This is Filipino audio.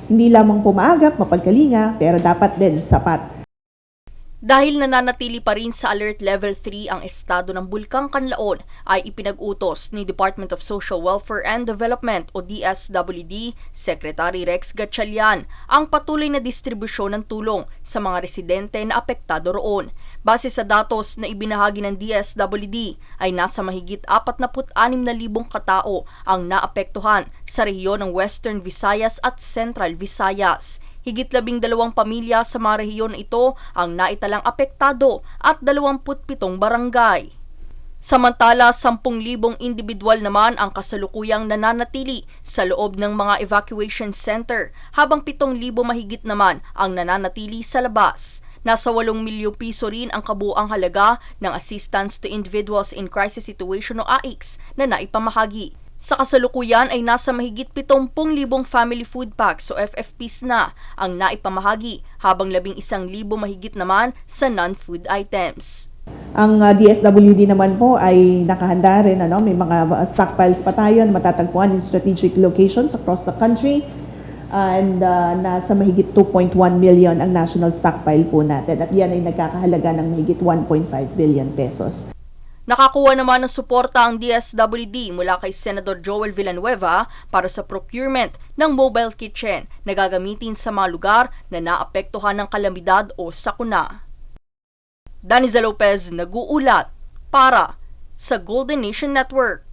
Hindi lamang po maagap, mapagkalinga, pero dapat din sapat. Dahil nananatili pa rin sa Alert Level 3 ang estado ng Bulkang Kanlaon, ay ipinag-utos ni Department of Social Welfare and Development o DSWD Secretary Rex Gatchalian ang patuloy na distribusyon ng tulong sa mga residente na apektado roon. Base sa datos na ibinahagi ng DSWD ay nasa mahigit 46,000 katao ang naapektuhan sa rehiyon ng Western Visayas at Central Visayas. Higit 12 pamilya sa mga rehiyon na ito ang naitalang apektado at 27 barangay. Samantala, 10,000 individual naman ang kasalukuyang nananatili sa loob ng mga evacuation center, habang 7,000 mahigit naman ang nananatili sa labas. Nasa 8 milyong piso rin ang kabuuang halaga ng Assistance to Individuals in Crisis Situation o AICS na naipamahagi. Sa kasalukuyan ay nasa mahigit 70,000 family food packs o FFPs na ang naipamahagi, habang 11,000 mahigit naman sa non-food items. Ang DSWD naman po ay nakahanda rin, may mga stockpiles pa tayo na matatagpuan in strategic locations across the country. And nasa mahigit 2.1 million ang national stockpile po natin. At yan ay nagkakahalaga ng mahigit 1.5 billion pesos. Nakakuha naman ng suporta ang DSWD mula kay Senador Joel Villanueva para sa procurement ng mobile kitchen na gagamitin sa mga lugar na naapektuhan ng kalamidad o sakuna. Daniza Lopez nag-uulat para sa Golden Nation Network.